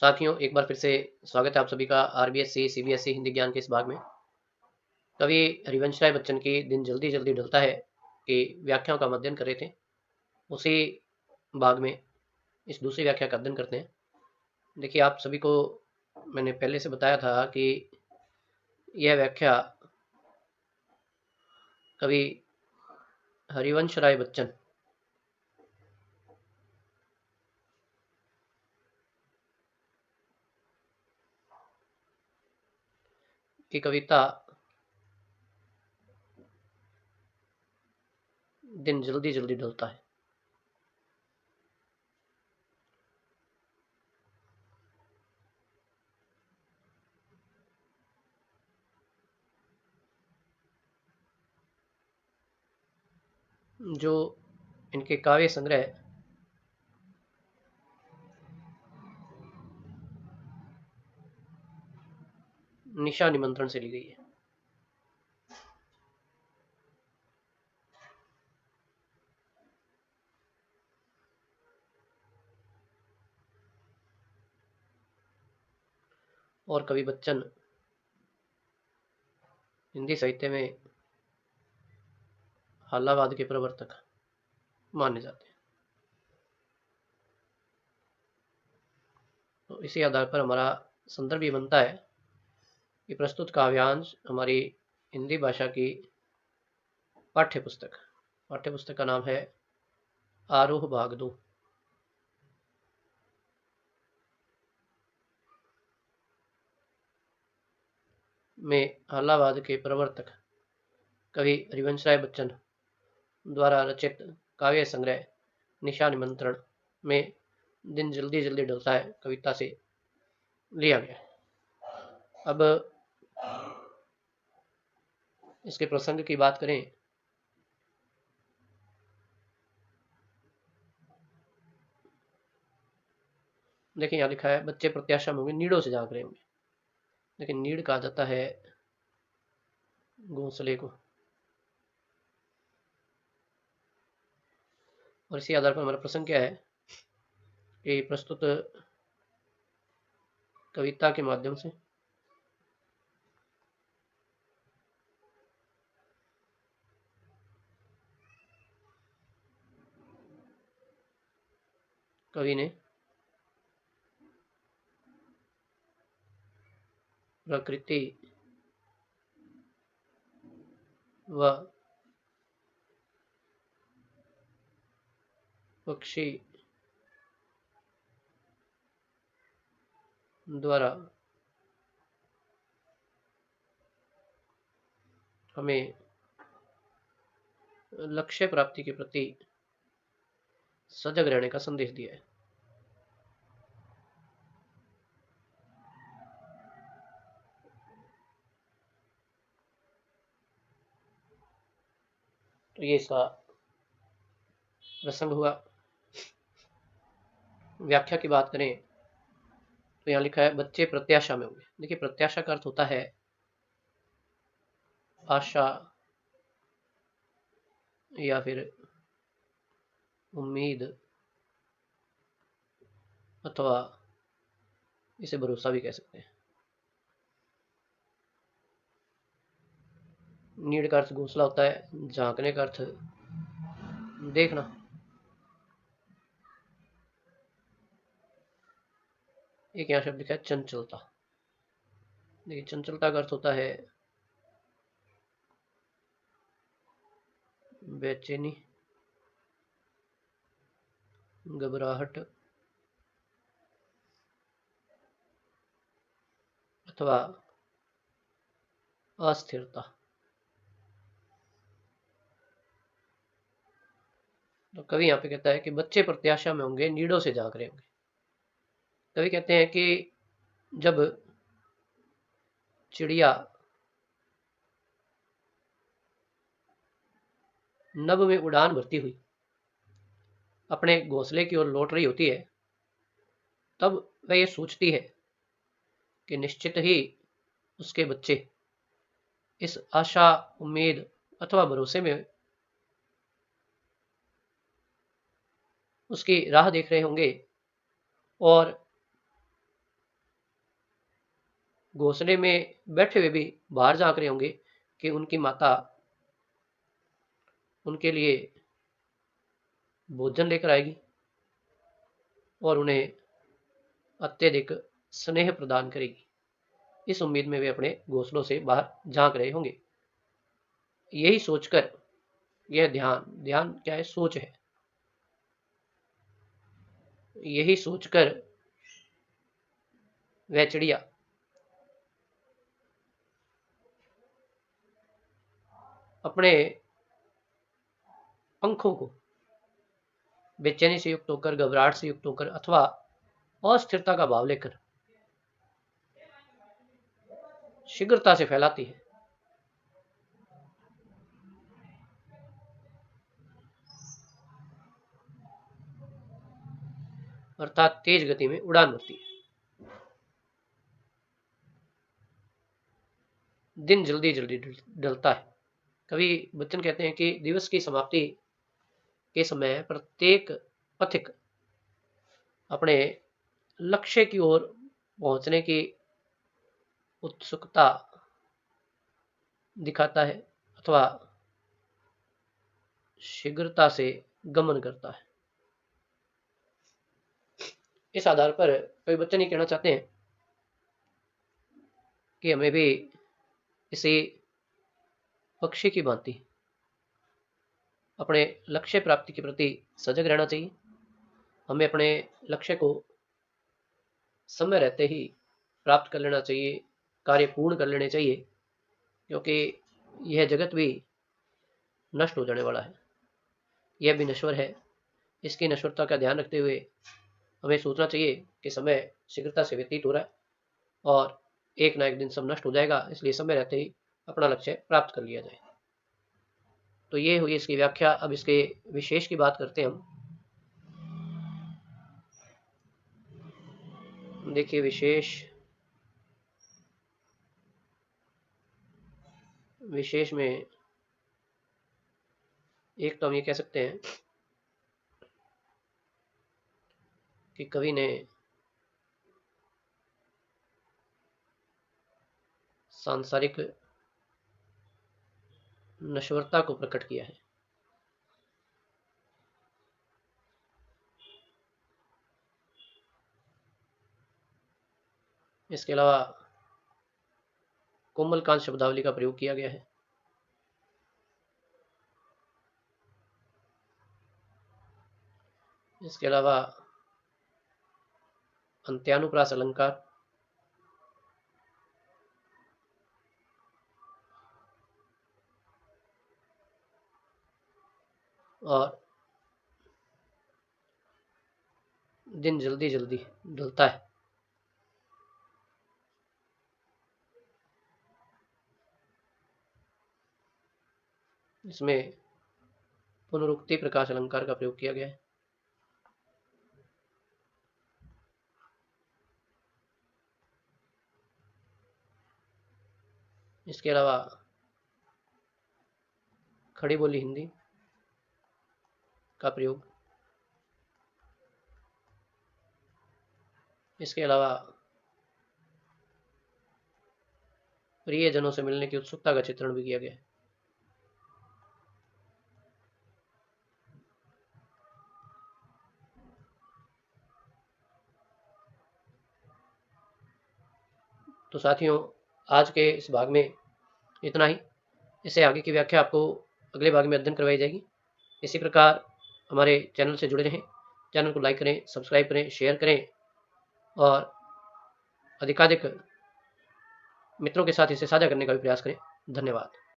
साथियों, एक बार फिर से स्वागत है आप सभी का आरबीएससी सीबीएसई हिंदी ज्ञान के इस भाग में। कवि हरिवंश राय बच्चन की दिन जल्दी जल्दी ढलता है कि व्याख्याओं का हम अध्ययन कर रहे थे। उसी भाग में इस दूसरी व्याख्या का अध्ययन करते हैं। देखिए, आप सभी को मैंने पहले से बताया था कि यह व्याख्या कवि हरिवंश राय बच्चन की कविता दिन जल्दी जल्दी ढलता है। जो इनके काव्य संग्रह निशा निमंत्रण से ली गई है। और कवि बच्चन हिंदी साहित्य में हालावाद के प्रवर्तक माने जाते हैं। तो इसी आधार पर हमारा संदर्भ ये बनता है कि प्रस्तुत काव्यांश हमारी हिंदी भाषा की पाठ्य पुस्तक का नाम है आरोह भाग 2 में हालावाद के प्रवर्तक कवि हरिवंश राय बच्चन द्वारा रचित काव्य संग्रह निशा निमंत्रण में दिन जल्दी जल्दी ढलता है कविता से लिया गया। अब इसके प्रसंग की बात करें देखिए, यहाँ लिखा है बच्चे प्रत्याशा में होंगे नीड़ों से झांक रहे होंगे। लेकिन नीड़ कहा जाता है घोंसले को। और इसी आधार पर हमारा प्रसंग क्या है कि प्रस्तुत कविता के माध्यम से कवि ने प्रकृति व पक्षी द्वारा हमें लक्ष्य प्राप्ति के प्रति सजग रहने का संदेश दिया है। तो ये इसका प्रसंग हुआ। व्याख्या की बात करें तो यहाँ लिखा है बच्चे प्रत्याशा में होंगे। देखिए, प्रत्याशा का अर्थ होता है आशा या फिर उम्मीद अथवा इसे भरोसा भी कह सकते हैं। नीड का अर्थ घोंसला होता है, झांकने का अर्थ देखना। एक यहाँ शब्द लिखा है चंचलता। देखिए, चंचलता का अर्थ होता है बेचैनी, घबराहट अथवा अस्थिरता। तो कवि यहाँ पे कहता है कि बच्चे प्रत्याशा में होंगे नीड़ों से झांक रहे होंगे। कवि कहते हैं कि जब चिड़िया नभ में उड़ान भरती हुई अपने घोंसले की ओर लौट रही होती है, तब वह ये सोचती है कि निश्चित ही उसके बच्चे इस आशा, उम्मीद अथवा भरोसे में उसकी राह देख रहे होंगे और घोंसले में बैठे हुए भी बाहर झांक रहे होंगे कि उनकी माता उनके लिए भोजन लेकर आएगी और उन्हें अत्यधिक स्नेह प्रदान करेगी। इस उम्मीद में वे अपने घोंसलों से बाहर झांक रहे होंगे। यही सोचकर, यह ध्यान क्या है? सोच है। यही सोचकर वह चिड़िया अपने पंखों को बेचैनी से युक्त होकर, घबराहट से युक्त होकर अथवा अस्थिरता का भाव लेकर शीघ्रता से फैलाती है। अर्थात तेज गति में उड़ान भरती है। दिन जल्दी जल्दी ढलता है। कवि बच्चन कहते हैं कि दिवस की समाप्ति के समय प्रत्येक पथिक अपने लक्ष्य की ओर पहुंचने की उत्सुकता दिखाता है अथवा शीघ्रता से गमन करता है। इस आधार पर कवि बच्चन ये कहना चाहते हैं कि हमें भी इसी पक्षी की भांति अपने लक्ष्य प्राप्ति के प्रति सजग रहना चाहिए। हमें अपने लक्ष्य को समय रहते ही प्राप्त कर लेना चाहिए, कार्य पूर्ण कर लेने चाहिए, क्योंकि यह जगत भी नष्ट हो जाने वाला है, यह भी नश्वर है। इसकी नश्वरता का ध्यान रखते हुए हमें सोचना चाहिए कि समय शीघ्रता से व्यतीत हो रहा है और एक ना एक दिन सब नष्ट हो जाएगा, इसलिए समय रहते ही अपना लक्ष्य प्राप्त कर लिया जाए। तो ये हुई इसकी व्याख्या। अब इसके विशेष की बात करते हैं हम। देखिए, विशेष में एक तो हम ये कह सकते हैं कि कवि ने सांसारिक नश्वरता को प्रकट किया है। इसके अलावा कोमलकांत शब्दावली का प्रयोग किया गया है। इसके अलावा अंत्यानुप्रास अलंकार और दिन जल्दी जल्दी ढलता है। इसमें पुनरुक्ति प्रकाश अलंकार का प्रयोग किया गया है। इसके अलावा खड़ी बोली हिंदी का प्रयोग। इसके अलावा प्रियजनों से मिलने की उत्सुकता का चित्रण भी किया गया है। तो साथियों, आज के इस भाग में इतना ही। इससे आगे की व्याख्या आपको अगले भाग में अध्ययन करवाई जाएगी। इसी प्रकार हमारे चैनल से जुड़े रहें। चैनल को लाइक करें, सब्सक्राइब करें, शेयर करें और अधिकाधिक मित्रों के साथ इसे साझा करने का भी प्रयास करें। धन्यवाद।